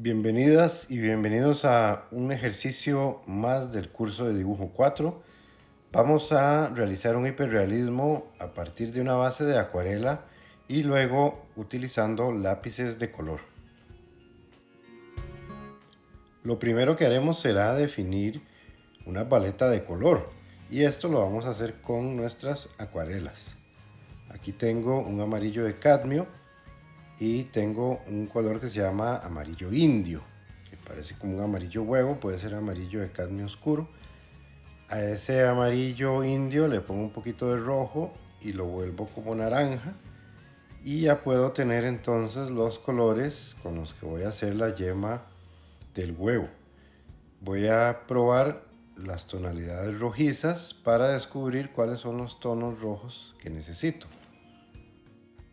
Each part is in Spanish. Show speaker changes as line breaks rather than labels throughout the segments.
Bienvenidas y bienvenidos a un ejercicio más del curso de dibujo 4. Vamos a realizar un hiperrealismo a partir de una base de acuarela y luego utilizando lápices de color. Lo primero que haremos será definir una paleta de color y esto lo vamos a hacer con nuestras acuarelas. Aquí tengo un amarillo de cadmio y tengo un color que se llama amarillo indio, que parece como un amarillo huevo, puede ser amarillo de cadmio oscuro. A ese amarillo indio le pongo un poquito de rojo y lo vuelvo como naranja y ya puedo tener entonces los colores con los que voy a hacer la yema del huevo. Voy a probar las tonalidades rojizas para descubrir cuáles son los tonos rojos que necesito.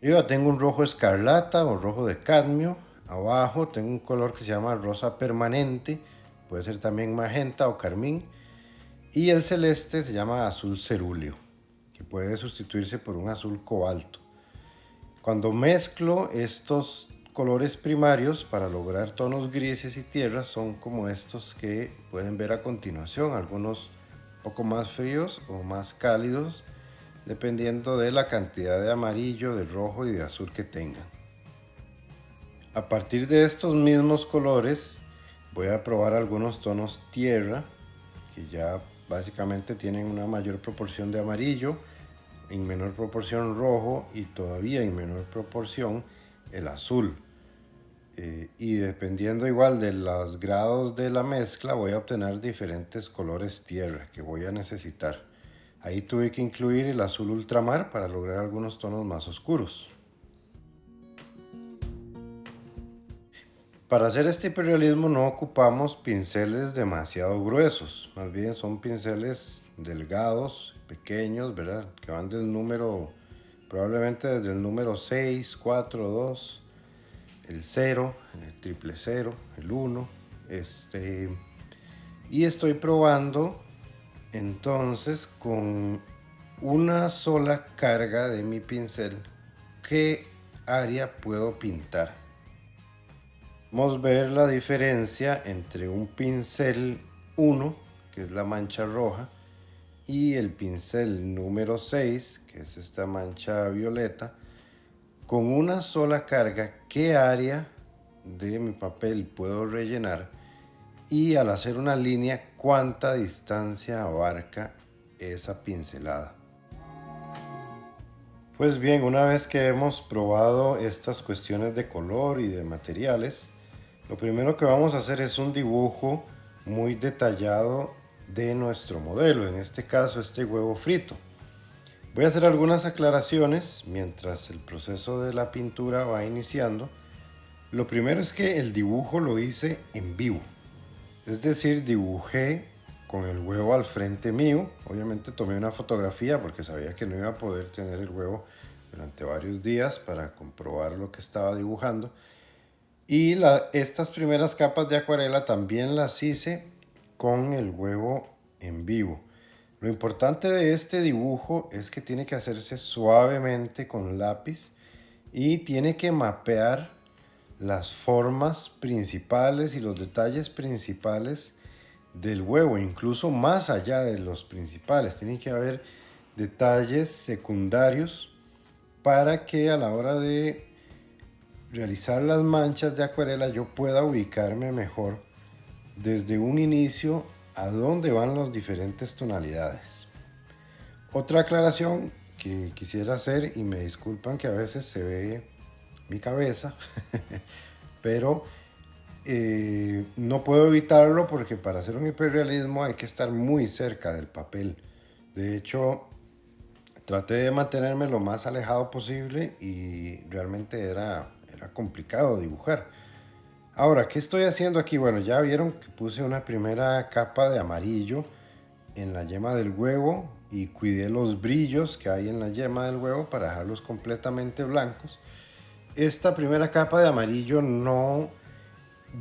Yo tengo un rojo escarlata o rojo de cadmio. Abajo tengo un color que se llama rosa permanente, puede ser también magenta o carmín. Y el celeste se llama azul cerúleo, que puede sustituirse por un azul cobalto. Cuando mezclo estos colores primarios para lograr tonos grises y tierras, son como estos que pueden ver a continuación, algunos un poco más fríos o más cálidos, dependiendo de la cantidad de amarillo, de rojo y de azul que tengan. A partir de estos mismos colores voy a probar algunos tonos tierra que ya básicamente tienen una mayor proporción de amarillo, en menor proporción rojo y todavía en menor proporción el azul. Y dependiendo igual de los grados de la mezcla voy a obtener diferentes colores tierra que voy a necesitar. Ahí tuve que incluir el azul ultramar para lograr algunos tonos más oscuros. Para hacer este hiperrealismo no ocupamos pinceles demasiado gruesos, más bien son pinceles delgados, pequeños, ¿verdad? Que van del número, probablemente desde el número 6, 4, 2, el 0, el triple 0, el 1, y estoy probando entonces con una sola carga de mi pincel qué área puedo pintar. Vamos a ver la diferencia entre un pincel 1, que es la mancha roja, y el pincel número 6, que es esta mancha violeta. Con una sola carga, qué área de mi papel puedo rellenar y al hacer una línea, cuánta distancia abarca esa pincelada. Pues bien, una vez que hemos probado estas cuestiones de color y de materiales, lo primero que vamos a hacer es un dibujo muy detallado de nuestro modelo, en este caso este huevo frito. Voy a hacer algunas aclaraciones mientras el proceso de la pintura va iniciando. Lo primero es que el dibujo lo hice en vivo. Es decir, dibujé con el huevo al frente mío. Obviamente tomé una fotografía porque sabía que no iba a poder tener el huevo durante varios días para comprobar lo que estaba dibujando. Y estas primeras capas de acuarela también las hice con el huevo en vivo. Lo importante de este dibujo es que tiene que hacerse suavemente con lápiz y tiene que mapear las formas principales y los detalles principales del huevo, incluso más allá de los principales. Tiene que haber detalles secundarios para que a la hora de realizar las manchas de acuarela yo pueda ubicarme mejor desde un inicio a dónde van las diferentes tonalidades. Otra aclaración que quisiera hacer, y me disculpan que a veces se ve mi cabeza, pero no puedo evitarlo porque para hacer un hiperrealismo hay que estar muy cerca del papel. De hecho, traté de mantenerme lo más alejado posible y realmente era complicado dibujar. Ahora, ¿qué estoy haciendo aquí? Bueno, ya vieron que puse una primera capa de amarillo en la yema del huevo y cuidé los brillos que hay en la yema del huevo para dejarlos completamente blancos. Esta primera capa de amarillo no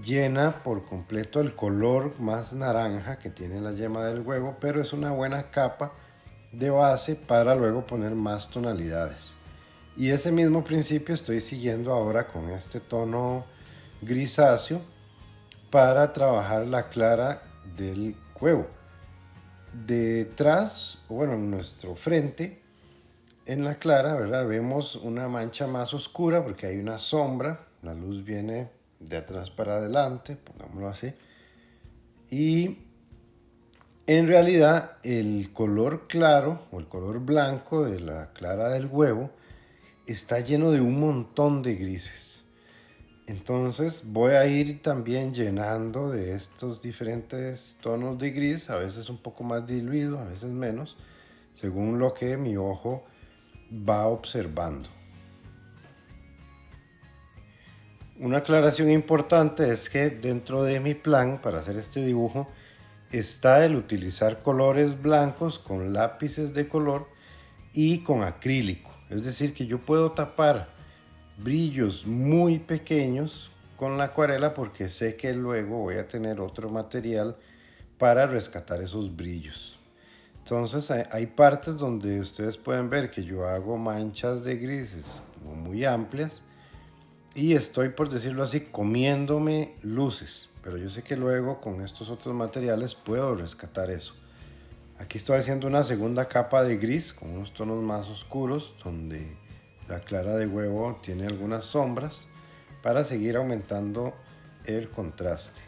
llena por completo el color más naranja que tiene la yema del huevo, pero es una buena capa de base para luego poner más tonalidades. Y ese mismo principio estoy siguiendo ahora con este tono grisáceo para trabajar la clara del huevo. Detrás, bueno, en nuestro frente, en la clara, ¿verdad? Vemos una mancha más oscura porque hay una sombra. La luz viene de atrás para adelante, pongámoslo así. Y en realidad el color claro o el color blanco de la clara del huevo está lleno de un montón de grises. Entonces voy a ir también llenando de estos diferentes tonos de gris, a veces un poco más diluido, a veces menos, según lo que mi ojo va observando. Una aclaración importante es que dentro de mi plan para hacer este dibujo está el utilizar colores blancos con lápices de color y con acrílico. Es decir, que yo puedo tapar brillos muy pequeños con la acuarela porque sé que luego voy a tener otro material para rescatar esos brillos. Entonces hay partes donde ustedes pueden ver que yo hago manchas de grises como muy amplias y estoy, por decirlo así, comiéndome luces, pero yo sé que luego con estos otros materiales puedo rescatar eso. Aquí estoy haciendo una segunda capa de gris con unos tonos más oscuros donde la clara de huevo tiene algunas sombras para seguir aumentando el contraste.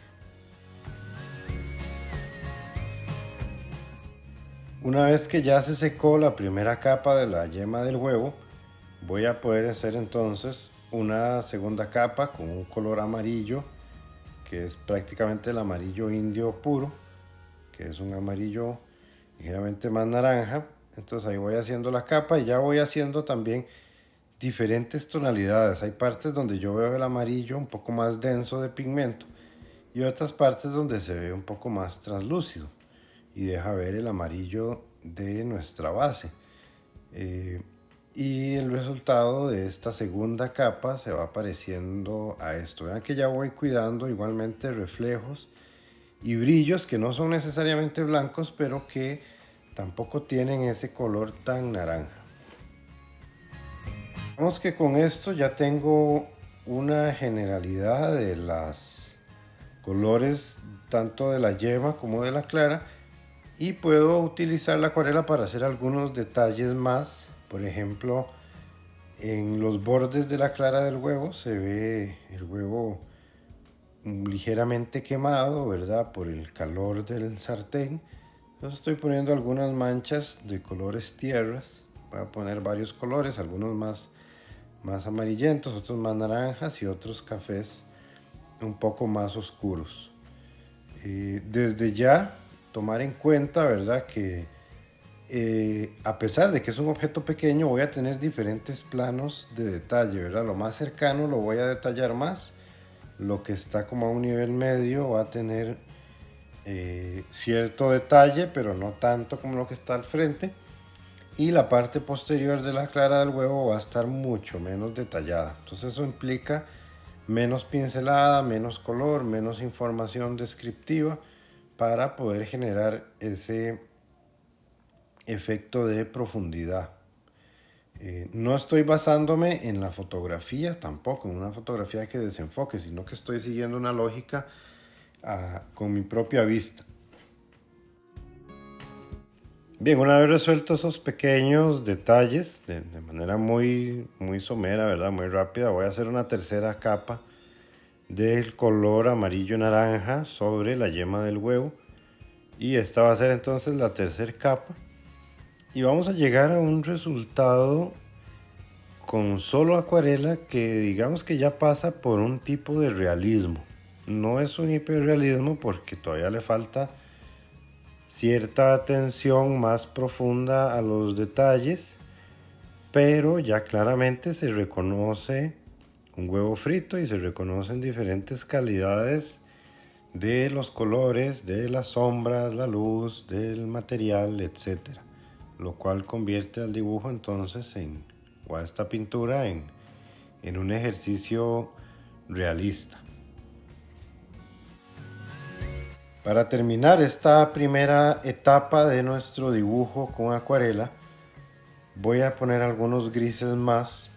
Una vez que ya se secó la primera capa de la yema del huevo, voy a poder hacer entonces una segunda capa con un color amarillo que es prácticamente el amarillo indio puro, que es un amarillo ligeramente más naranja. Entonces ahí voy haciendo la capa y ya voy haciendo también diferentes tonalidades. Hay partes donde yo veo el amarillo un poco más denso de pigmento y otras partes donde se ve un poco más translúcido y deja ver el amarillo de nuestra base. Y el resultado de esta segunda capa se va pareciendo a esto. Vean que ya voy cuidando igualmente reflejos y brillos que no son necesariamente blancos, pero que tampoco tienen ese color tan naranja. Vemos que con esto ya tengo una generalidad de los colores tanto de la yema como de la clara y puedo utilizar la acuarela para hacer algunos detalles más. Por ejemplo, en los bordes de la clara del huevo se ve el huevo ligeramente quemado, ¿verdad? Por el calor del sartén. Entonces estoy poniendo algunas manchas de colores tierras. Voy a poner varios colores, algunos más amarillentos, otros más naranjas y otros cafés un poco más oscuros. Desde ya tomar en cuenta, ¿verdad? Que a pesar de que es un objeto pequeño, voy a tener diferentes planos de detalle, ¿verdad? Lo más cercano lo voy a detallar más. Lo que está como a un nivel medio va a tener cierto detalle, pero no tanto como lo que está al frente. Y la parte posterior de la clara del huevo va a estar mucho menos detallada. Entonces eso implica menos pincelada, menos color, menos información descriptiva para poder generar ese efecto de profundidad. No estoy basándome en la fotografía tampoco, en una fotografía que desenfoque, sino que estoy siguiendo una lógica con mi propia vista. Bien, una vez resuelto esos pequeños detalles de manera muy somera, ¿verdad? Muy rápida, voy a hacer una tercera capa del color amarillo naranja sobre la yema del huevo. Y esta va a ser entonces la tercera capa. Y vamos a llegar a un resultado con solo acuarela que digamos que ya pasa por un tipo de realismo. No es un hiperrealismo porque todavía le falta cierta atención más profunda a los detalles, pero ya claramente se reconoce un huevo frito y se reconocen diferentes calidades de los colores, de las sombras, la luz, del material, etcétera, lo cual convierte al dibujo entonces o a esta pintura en un ejercicio realista. Para terminar esta primera etapa de nuestro dibujo con acuarela, voy a poner algunos grises más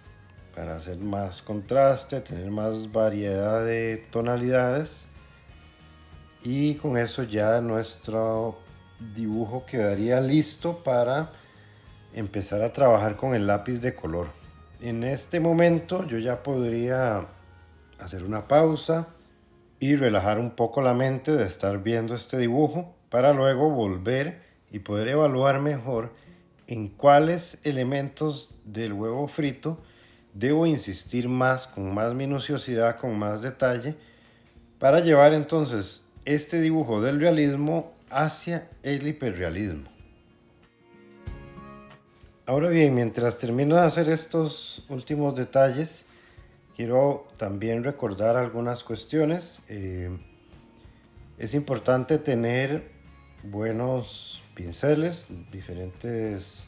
para hacer más contraste, tener más variedad de tonalidades. y con eso ya nuestro dibujo quedaría listo para empezar a trabajar con el lápiz de color. En este momento yo ya podría hacer una pausa y relajar un poco la mente de estar viendo este dibujo para luego volver y poder evaluar mejor en cuáles elementos del huevo frito debo insistir más, con más minuciosidad, con más detalle, para llevar entonces este dibujo del realismo hacia el hiperrealismo. Ahora bien, mientras termino de hacer estos últimos detalles, quiero también recordar algunas cuestiones. Es importante tener buenos pinceles, diferentes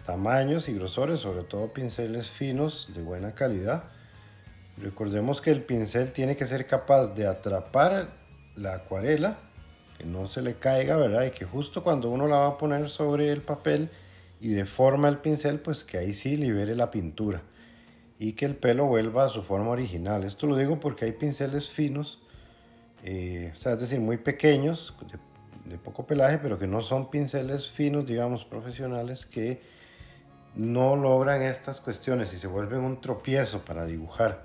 tamaños y grosores, sobre todo pinceles finos de buena calidad. Recordemos que el pincel tiene que ser capaz de atrapar la acuarela, que no se le caiga, ¿verdad? Y que justo cuando uno la va a poner sobre el papel y deforma el pincel, pues que ahí sí libere la pintura y que el pelo vuelva a su forma original. Esto lo digo porque hay pinceles finos, o sea, es decir, muy pequeños, de poco pelaje, pero que no son pinceles finos, digamos, profesionales, que no logran estas cuestiones y se vuelven un tropiezo para dibujar.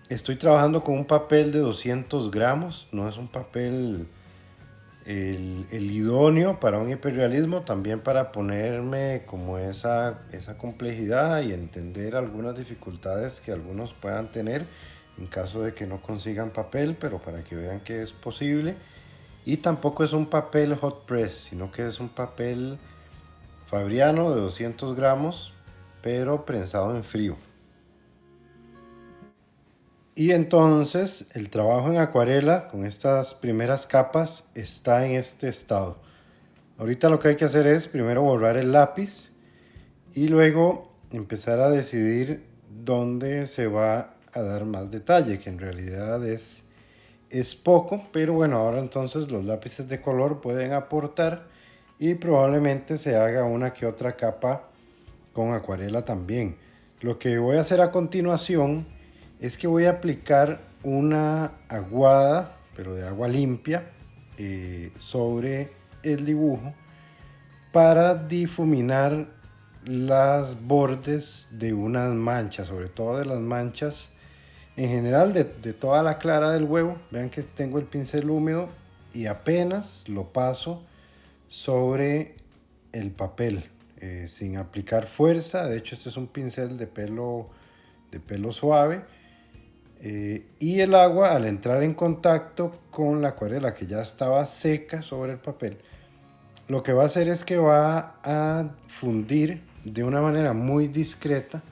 Estoy trabajando con un papel de 200 gramos, no es un papel el idóneo para un hiperrealismo, también para ponerme como esa complejidad y entender algunas dificultades que algunos puedan tener en caso de que no consigan papel, pero para que vean que es posible. Y tampoco es un papel hot press, sino que es un papel fabriano de 200 gramos, pero prensado en frío. Y entonces el trabajo en acuarela con estas primeras capas está en este estado. Ahorita lo que hay que hacer es primero borrar el lápiz y luego empezar a decidir dónde se va a dar más detalle, que en realidad es poco, pero bueno, ahora entonces los lápices de color pueden aportar y probablemente se haga una que otra capa con acuarela también. Lo que voy a hacer a continuación es que voy a aplicar una aguada, pero de agua limpia, sobre el dibujo para difuminar las bordes de unas manchas, sobre todo de las manchas en general de toda la clara del huevo. Vean que tengo el pincel húmedo y apenas lo paso sobre el papel, sin aplicar fuerza. De hecho, este es un pincel de pelo suave. Y el agua, al entrar en contacto con la acuarela que ya estaba seca sobre el papel, lo que va a hacer es que va a fundir de una manera muy discreta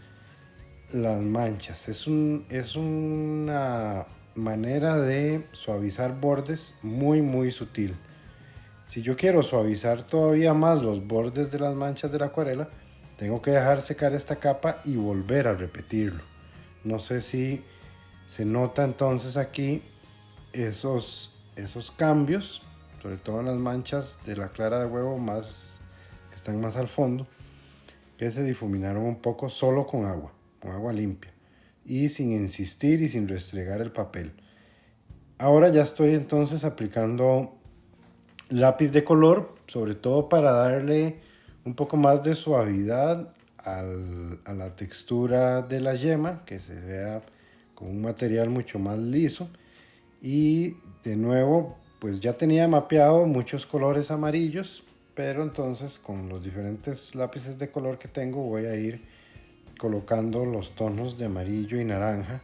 las manchas. Es una manera de suavizar bordes muy sutil. Si yo quiero suavizar todavía más los bordes de las manchas de la acuarela, tengo que dejar secar esta capa y volver a repetirlo. No sé si se nota entonces aquí esos cambios, sobre todo en las manchas de la clara de huevo que están más al fondo, que se difuminaron un poco solo con agua limpia y sin insistir y sin restregar el papel. Ahora ya estoy entonces aplicando lápiz de color, sobre todo para darle un poco más de suavidad a la textura de la yema, que se vea con un material mucho más liso. Y de nuevo, pues ya tenía mapeado muchos colores amarillos, pero entonces con los diferentes lápices de color que tengo voy a ir colocando los tonos de amarillo y naranja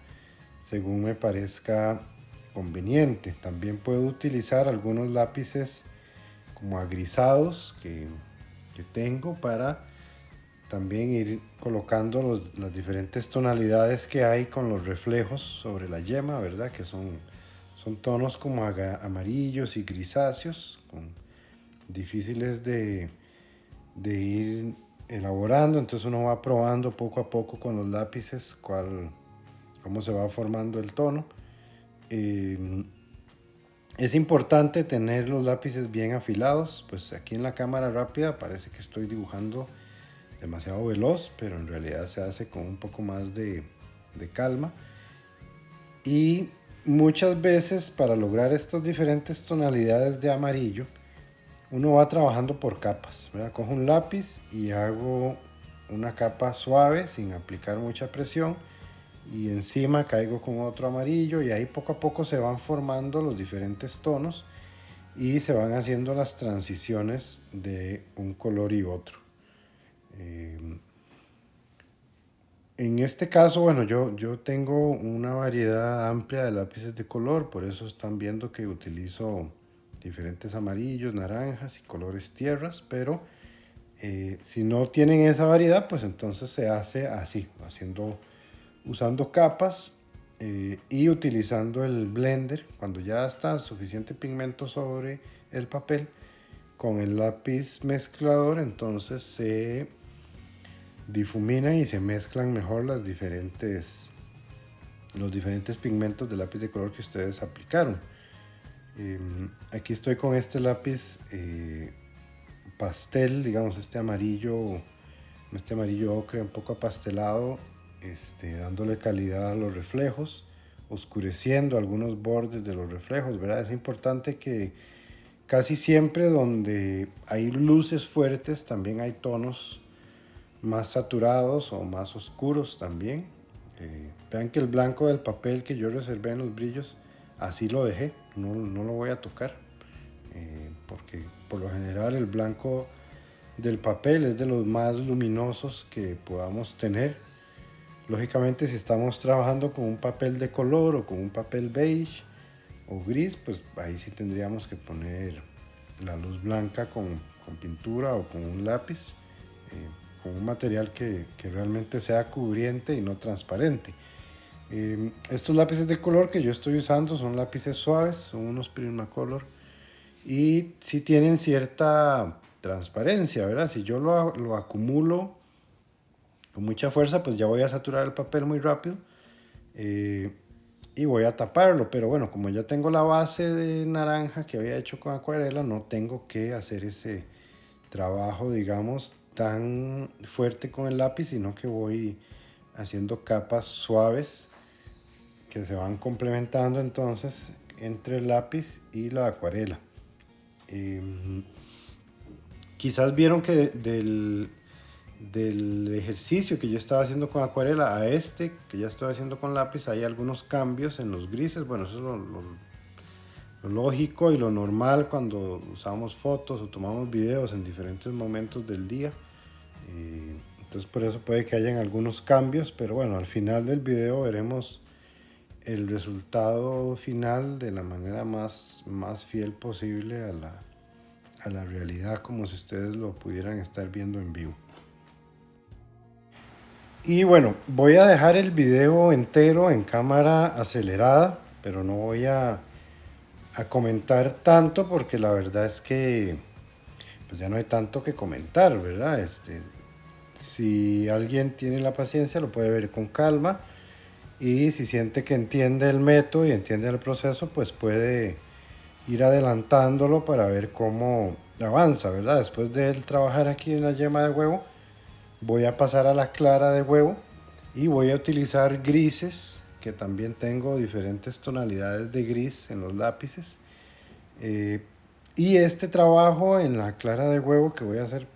según me parezca conveniente. También puedo utilizar algunos lápices como agrisados que tengo para también ir colocando las diferentes tonalidades que hay con los reflejos sobre la yema, ¿verdad? Que son tonos como amarillos y grisáceos, difíciles de ir elaborando. Entonces uno va probando poco a poco con los lápices cómo se va formando el tono. Es importante tener los lápices bien afilados, pues aquí en la cámara rápida parece que estoy dibujando demasiado veloz, pero en realidad se hace con un poco más de calma. Y muchas veces para lograr estas diferentes tonalidades de amarillo, uno va trabajando por capas, ¿verdad? Cojo un lápiz y hago una capa suave sin aplicar mucha presión y encima caigo con otro amarillo y ahí poco a poco se van formando los diferentes tonos y se van haciendo las transiciones de un color y otro. Eh, en este caso, bueno, yo tengo una variedad amplia de lápices de color, por eso están viendo que utilizo diferentes amarillos, naranjas y colores tierras, pero si no tienen esa variedad, pues entonces se hace así, usando capas y utilizando el blender. Cuando ya está suficiente pigmento sobre el papel, con el lápiz mezclador, entonces se difuminan y se mezclan mejor los diferentes pigmentos de lápiz de color que ustedes aplicaron. Aquí estoy con este lápiz pastel, digamos este amarillo ocre un poco apastelado, dándole calidad a los reflejos, oscureciendo algunos bordes de los reflejos, ¿verdad? Es importante que casi siempre donde hay luces fuertes también hay tonos más saturados o más oscuros también. Vean que el blanco del papel que yo reservé en los brillos, así lo dejé, no lo voy a tocar, porque por lo general el blanco del papel es de los más luminosos que podamos tener. Lógicamente, si estamos trabajando con un papel de color o con un papel beige o gris, pues ahí sí tendríamos que poner la luz blanca con pintura o con un lápiz, con un material que realmente sea cubriente y no transparente. Estos lápices de color que yo estoy usando son lápices suaves, son unos Prismacolor y sí tienen cierta transparencia, ¿verdad? Si yo lo acumulo con mucha fuerza, pues ya voy a saturar el papel muy rápido y voy a taparlo. Pero bueno, como ya tengo la base de naranja que había hecho con acuarela, no tengo que hacer ese trabajo, digamos, tan fuerte con el lápiz, sino que voy haciendo capas suaves que se van complementando entonces entre el lápiz y la acuarela. Quizás vieron que del ejercicio que yo estaba haciendo con acuarela a que ya estoy haciendo con lápiz, hay algunos cambios en los grises. Bueno, eso es lo lógico y lo normal cuando usamos fotos o tomamos videos en diferentes momentos del día. Entonces por eso puede que hayan algunos cambios, pero bueno, al final del video veremos el resultado final de la manera más fiel posible a la realidad, como si ustedes lo pudieran estar viendo en vivo. Y bueno, voy a dejar el video entero en cámara acelerada, pero no voy a comentar tanto porque la verdad es que pues ya no hay tanto que comentar, ¿verdad? Si alguien tiene la paciencia lo puede ver con calma y si siente que entiende el método y entiende el proceso, pues puede ir adelantándolo para ver cómo avanza, ¿verdad? Después de trabajar aquí en la yema de huevo, voy a pasar a la clara de huevo y voy a utilizar grises, que también tengo diferentes tonalidades de gris en los lápices. Y este trabajo en la clara de huevo que voy a hacer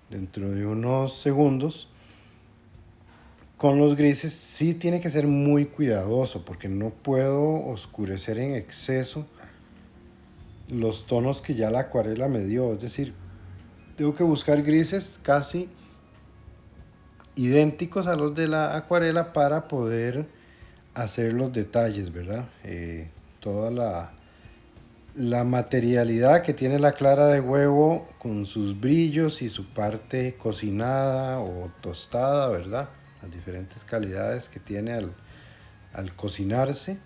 dentro de unos segundos con los grises sí tiene que ser muy cuidadoso porque no puedo oscurecer en exceso los tonos que ya la acuarela me dio. Es decir, tengo que buscar grises casi idénticos a los de la acuarela para poder hacer los detalles, ¿verdad? Toda la materialidad que tiene la clara de huevo con sus brillos y su parte cocinada o tostada, ¿verdad? Las diferentes calidades que tiene al cocinarse.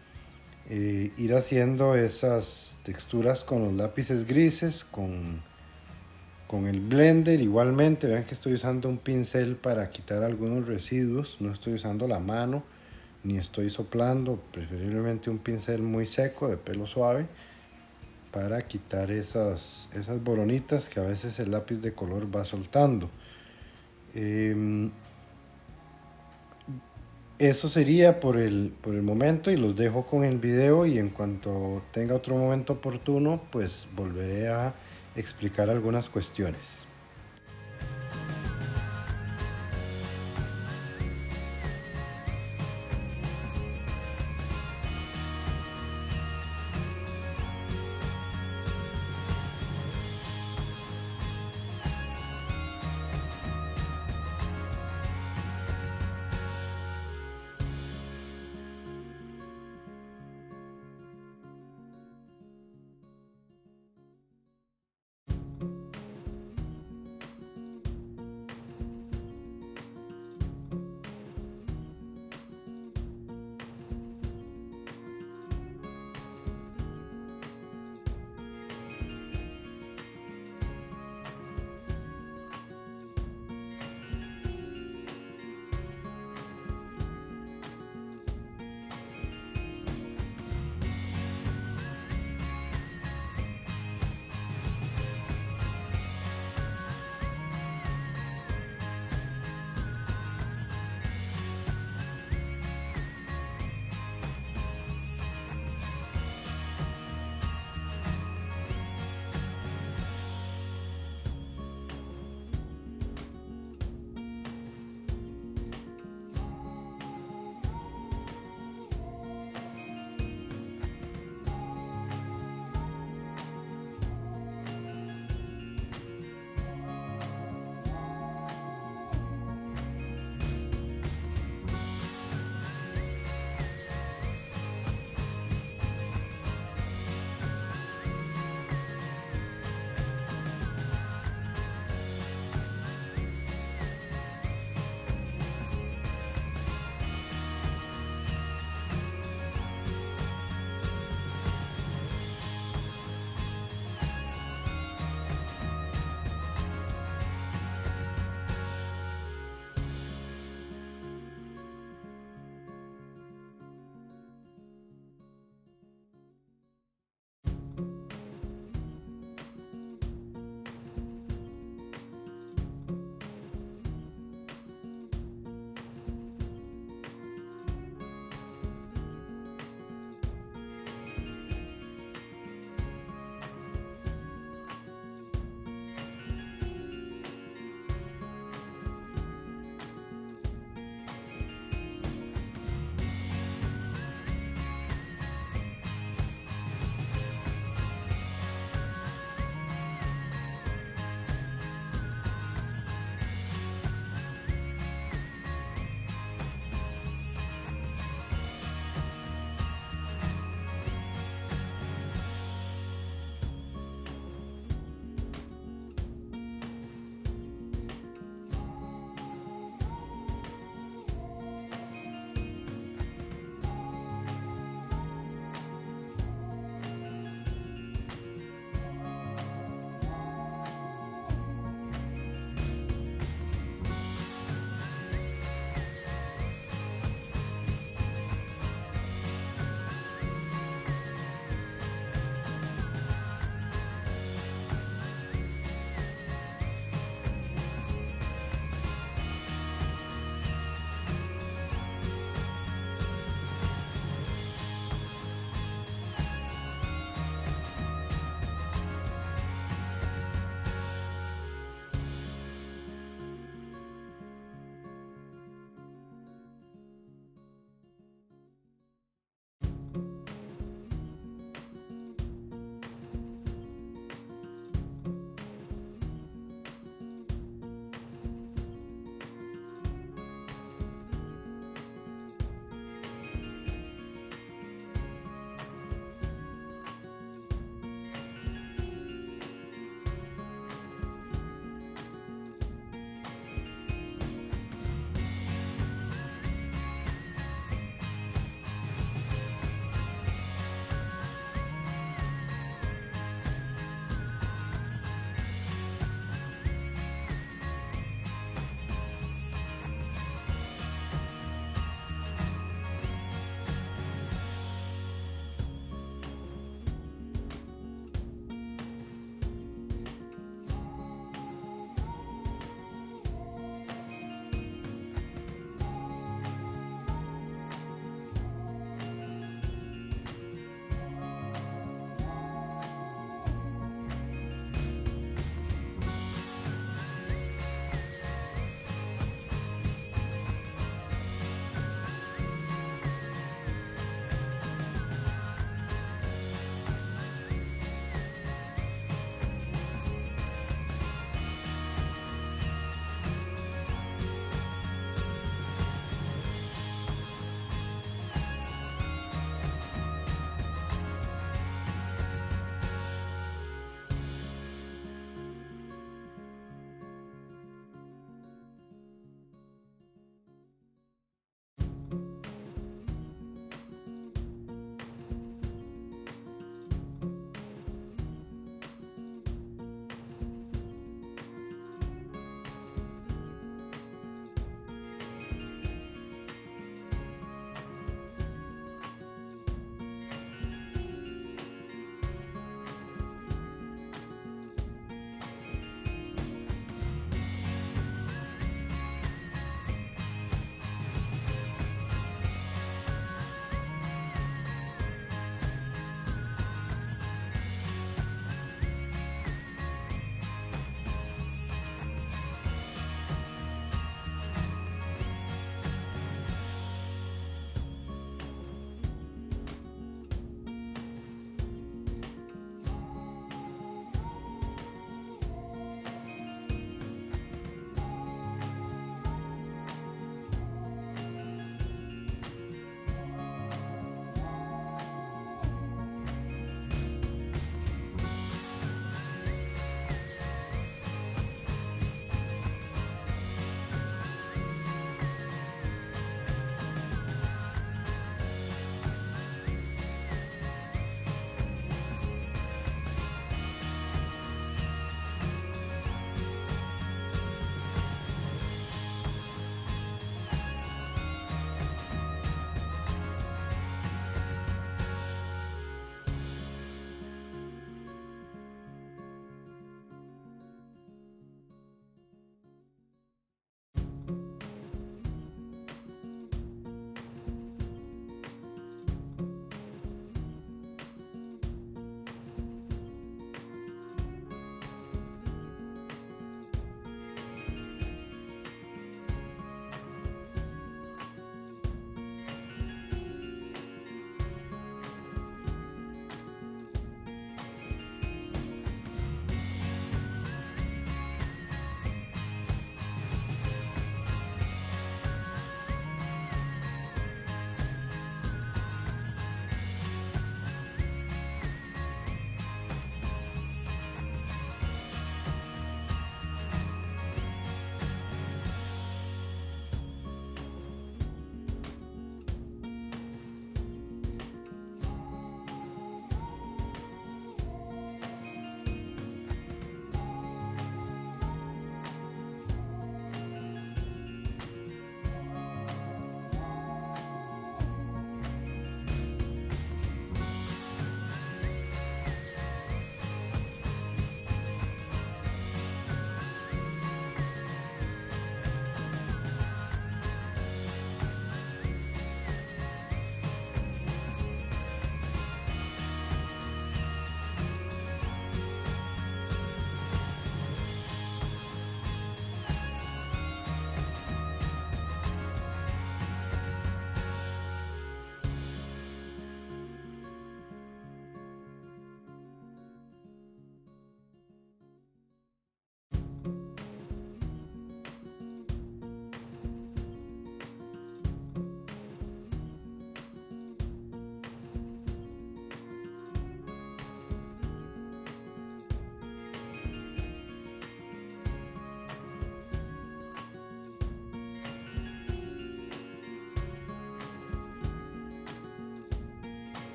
Ir haciendo esas texturas con los lápices grises, con el blender igualmente. Vean que estoy usando un pincel para quitar algunos residuos, no estoy usando la mano ni estoy soplando, preferiblemente un pincel muy seco de pelo suave para quitar esas boronitas que a veces el lápiz de color va soltando. Eso sería por el momento y los dejo con el video y en cuanto tenga otro momento oportuno, pues volveré a explicar algunas cuestiones.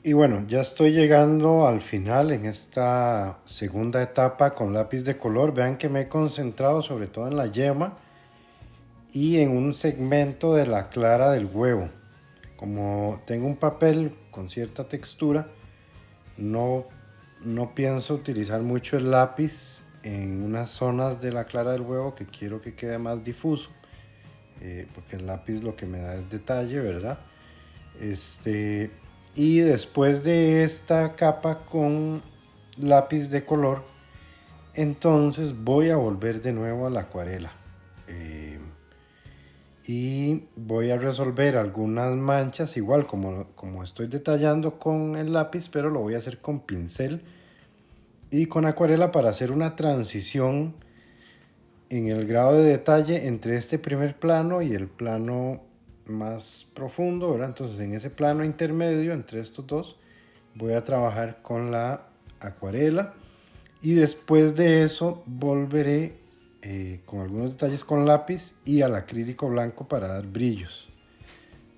Y bueno, ya estoy llegando al final en esta segunda etapa con lápiz de color. Vean que me he concentrado sobre todo en la yema y en un segmento de la clara del huevo. Como tengo un papel con cierta textura, no, no pienso utilizar mucho el lápiz en unas zonas de la clara del huevo que quiero que quede más difuso, porque el lápiz lo que me da es detalle, ¿verdad? Este, y después de esta capa con lápiz de color, entonces voy a volver de nuevo a la acuarela. Y voy a resolver algunas manchas, igual como estoy detallando con el lápiz, pero lo voy a hacer con pincel y con acuarela para hacer una transición en el grado de detalle entre este primer plano y el plano más profundo, ¿verdad? Entonces en ese plano intermedio entre estos dos voy a trabajar con la acuarela y después de eso volveré con algunos detalles con lápiz y al acrílico blanco para dar brillos.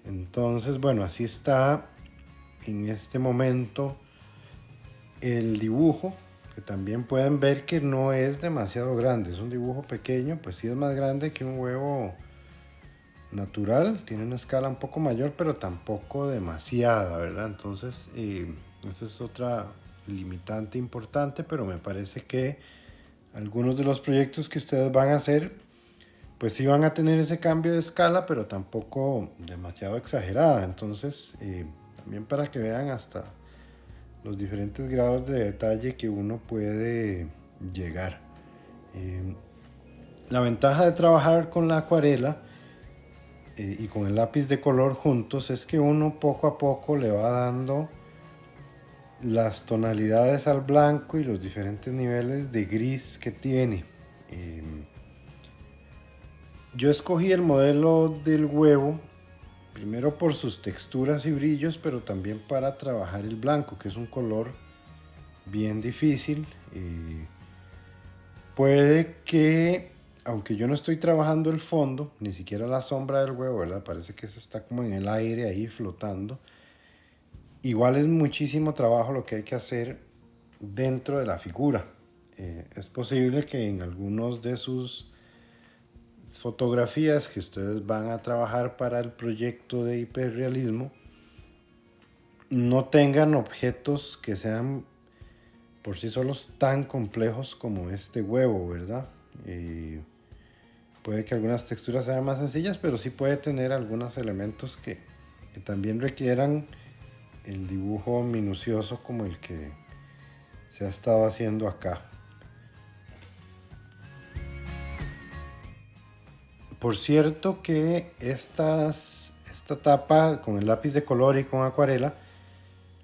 Entonces, bueno, así está en este momento el dibujo, que también pueden ver que no es demasiado grande, es un dibujo pequeño, pues sí es más grande que un huevo natural, tiene una escala un poco mayor, pero tampoco demasiada, ¿verdad? Entonces, esta es otra limitante importante, pero me parece que algunos de los proyectos que ustedes van a hacer, pues sí van a tener ese cambio de escala, pero tampoco demasiado exagerada. Entonces, también para que vean hasta los diferentes grados de detalle que uno puede llegar. Eh, la ventaja de trabajar con la acuarela y con el lápiz de color juntos es que uno poco a poco le va dando las tonalidades al blanco y los diferentes niveles de gris que tiene. Eh, yo escogí el modelo del huevo primero por sus texturas y brillos, pero también para trabajar el blanco, que es un color bien difícil. Puede que, aunque yo no estoy trabajando el fondo, ni siquiera la sombra del huevo, ¿verdad? Parece que eso está como en el aire ahí flotando. Igual es muchísimo trabajo lo que hay que hacer dentro de la figura. Es posible que en algunos de sus fotografías que ustedes van a trabajar para el proyecto de hiperrealismo no tengan objetos que sean por sí solos tan complejos como este huevo, ¿verdad? Puede que algunas texturas sean más sencillas, pero sí puede tener algunos elementos que también requieran el dibujo minucioso como el que se ha estado haciendo acá. Por cierto que esta tapa con el lápiz de color y con acuarela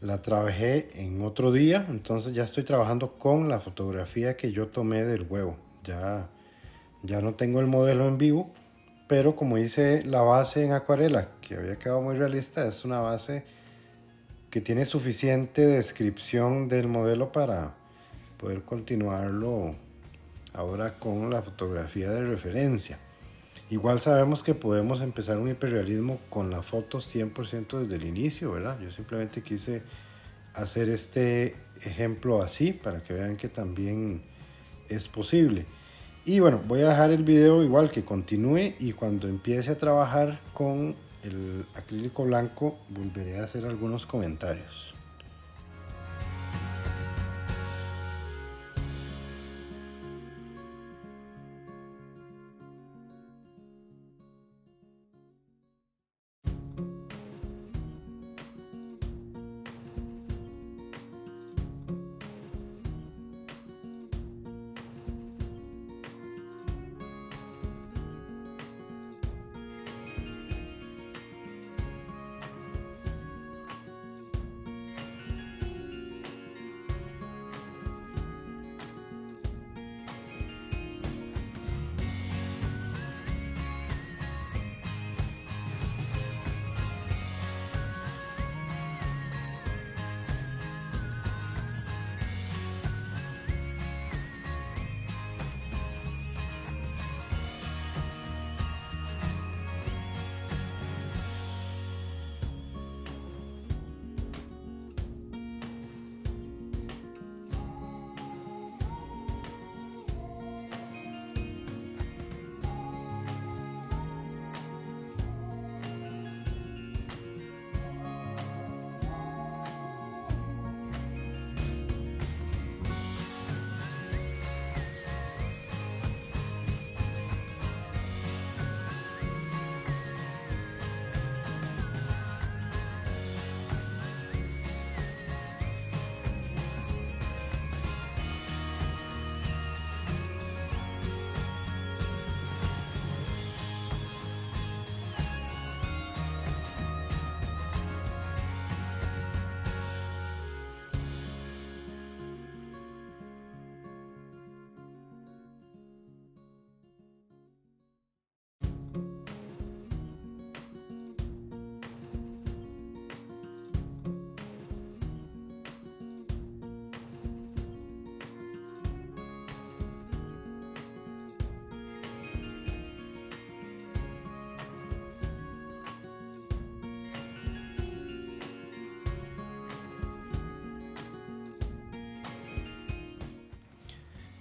la trabajé en otro día, entonces ya estoy trabajando con la fotografía que yo tomé del huevo. Ya no tengo el modelo en vivo, pero como hice la base en acuarela, que había quedado muy realista, es una base que tiene suficiente descripción del modelo para poder continuarlo ahora con la fotografía de referencia. Igual sabemos que podemos empezar un hiperrealismo con la foto 100% desde el inicio, ¿verdad? Yo simplemente quise hacer este ejemplo así para que vean que también es posible. Y bueno, voy a dejar el video igual que continúe y cuando empiece a trabajar con el acrílico blanco volveré a hacer algunos comentarios.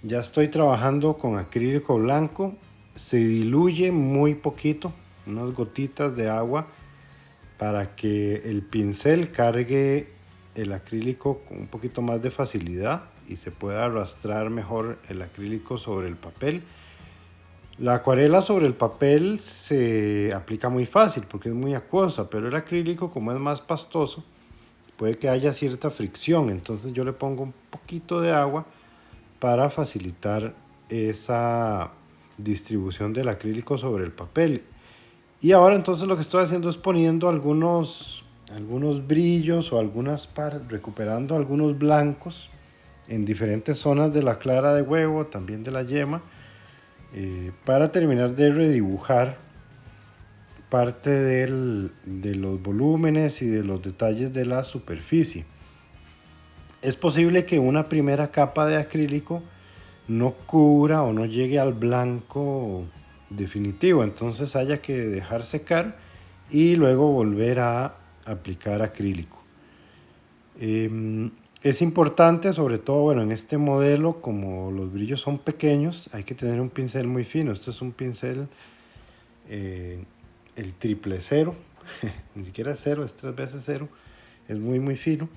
Ya estoy trabajando con acrílico blanco. Se diluye muy poquito, unas gotitas de agua para que el pincel cargue el acrílico con un poquito más de facilidad y se pueda arrastrar mejor el acrílico sobre el papel. La acuarela sobre el papel se aplica muy fácil porque es muy acuosa, pero el acrílico, como es más pastoso, puede que haya cierta fricción. Entonces yo le pongo un poquito de agua para facilitar esa distribución del acrílico sobre el papel. Y ahora entonces lo que estoy haciendo es poniendo algunos brillos o recuperando algunos blancos en diferentes zonas de la clara de huevo, también de la yema, para terminar de redibujar parte de los volúmenes y de los detalles de la superficie. Es posible que una primera capa de acrílico no cubra o no llegue al blanco definitivo, entonces haya que dejar secar y luego volver a aplicar acrílico. Es importante, sobre todo, bueno, en este modelo, como los brillos son pequeños, hay que tener un pincel muy fino. Este es un pincel, el triple cero, ni siquiera es cero, es 3 veces cero, es muy muy fino.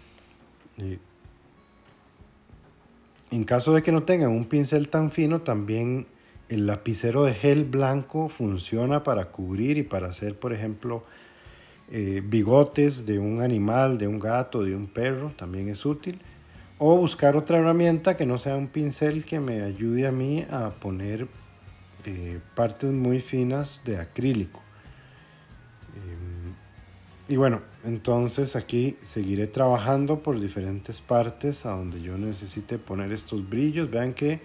En caso de que no tengan un pincel tan fino, también el lapicero de gel blanco funciona para cubrir y para hacer, por ejemplo, bigotes de un animal, de un gato, de un perro, también es útil. O buscar otra herramienta que no sea un pincel que me ayude a mí a poner partes muy finas de acrílico. Y bueno, entonces aquí seguiré trabajando por diferentes partes a donde yo necesite poner estos brillos. Vean que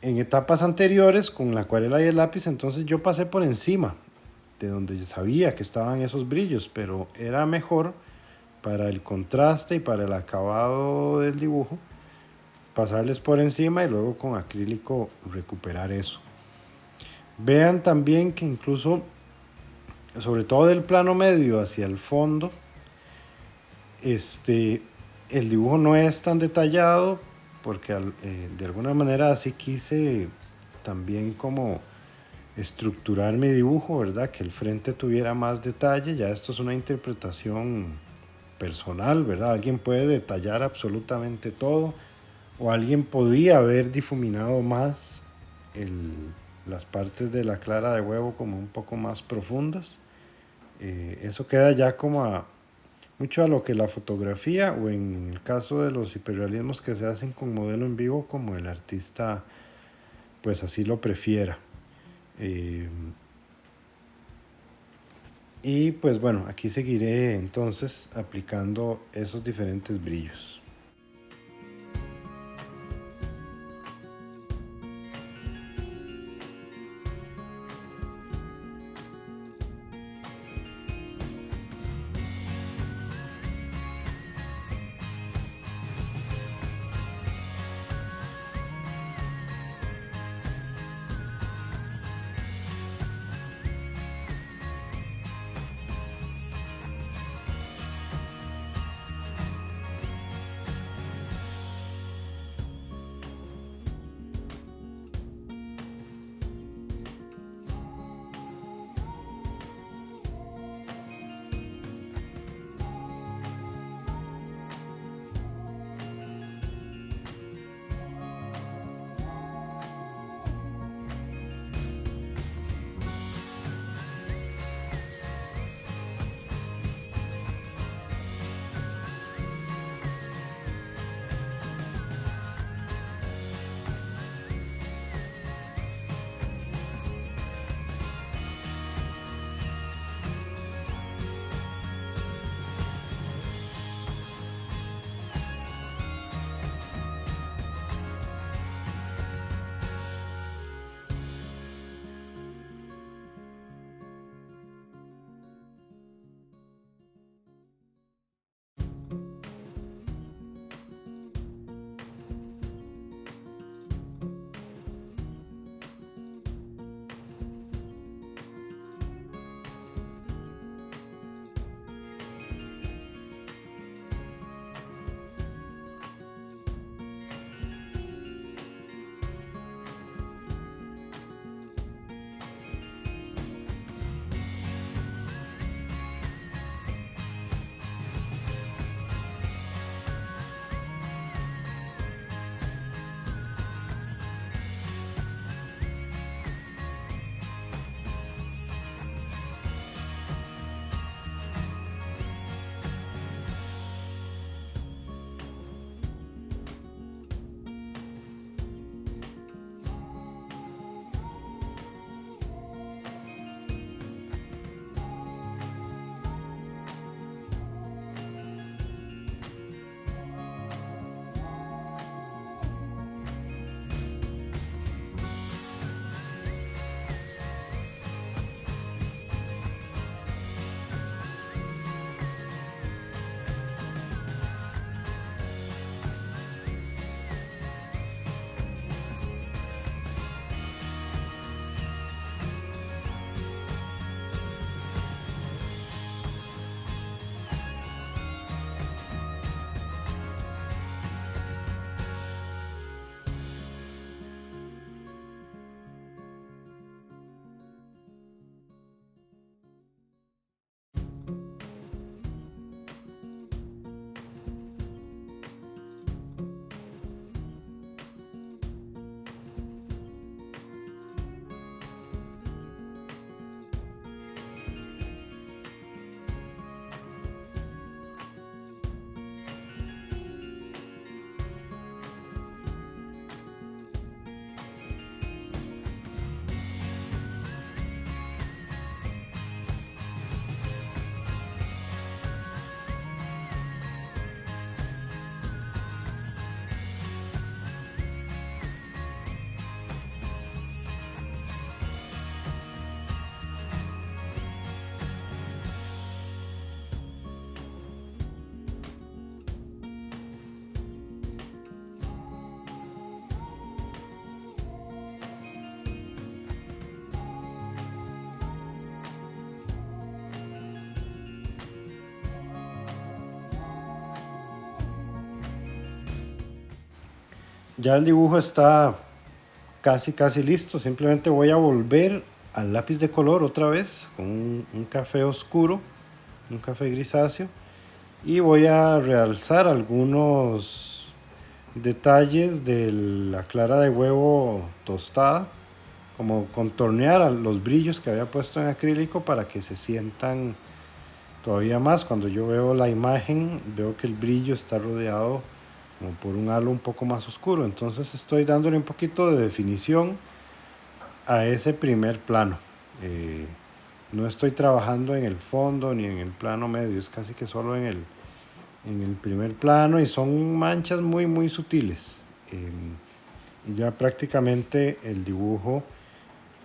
en etapas anteriores con la acuarela y el lápiz, entonces yo pasé por encima de donde sabía que estaban esos brillos, pero era mejor para el contraste y para el acabado del dibujo pasarles por encima y luego con acrílico recuperar eso. Vean también que incluso, sobre todo del plano medio hacia el fondo, el dibujo no es tan detallado porque de alguna manera así quise también como estructurar mi dibujo, ¿verdad? Que el frente tuviera más detalle. Ya esto es una interpretación personal, ¿verdad? Alguien puede detallar absolutamente todo o alguien podía haber difuminado más las partes de la clara de huevo como un poco más profundas. Eso queda ya como mucho a lo que la fotografía o en el caso de los hiperrealismos que se hacen con modelo en vivo, como el artista pues así lo prefiera. Y pues bueno, aquí seguiré entonces aplicando esos diferentes brillos. Ya el dibujo está casi listo. Simplemente voy a volver al lápiz de color otra vez con un café oscuro, un café grisáceo, y voy a realzar algunos detalles de la clara de huevo tostada, como contornear a los brillos que había puesto en acrílico para que se sientan todavía más. Cuando yo veo la imagen, veo que el brillo está rodeado como por un halo un poco más oscuro. Entonces estoy dándole un poquito de definición a ese primer plano. No estoy trabajando en el fondo ni en el plano medio, es casi que solo en el primer plano, y son manchas muy sutiles. Y ya prácticamente el dibujo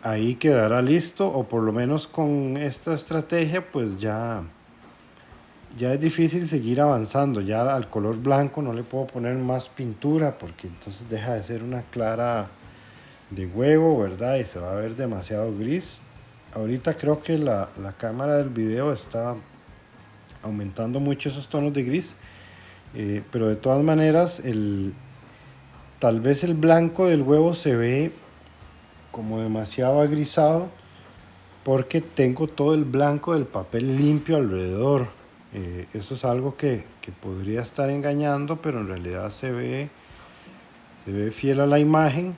ahí quedará listo, o por lo menos con esta estrategia pues ya es difícil seguir avanzando. Ya al color blanco no le puedo poner más pintura porque entonces deja de ser una clara de huevo, ¿verdad? Y se va a ver demasiado gris. Ahorita creo que la cámara del video está aumentando mucho esos tonos de gris, pero de todas maneras tal vez el blanco del huevo se ve como demasiado agrisado porque tengo todo el blanco del papel limpio alrededor. Eso es algo que podría estar engañando, pero en realidad se ve fiel a la imagen.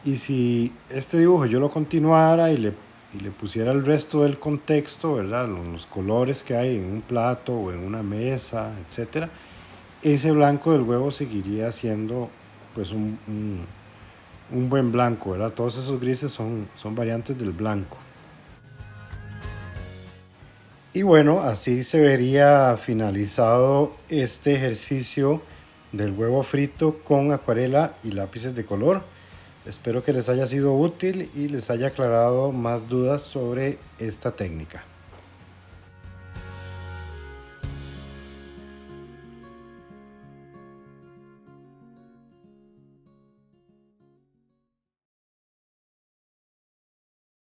Y si este dibujo yo lo continuara y le pusiera el resto del contexto, ¿verdad? Los colores que hay en un plato o en una mesa, etcétera, ese blanco del huevo seguiría siendo pues un buen blanco, ¿verdad? Todos esos grises son variantes del blanco. Y bueno, así se vería finalizado este ejercicio del huevo frito con acuarela y lápices de color. Espero que les haya sido útil y les haya aclarado más dudas sobre esta técnica.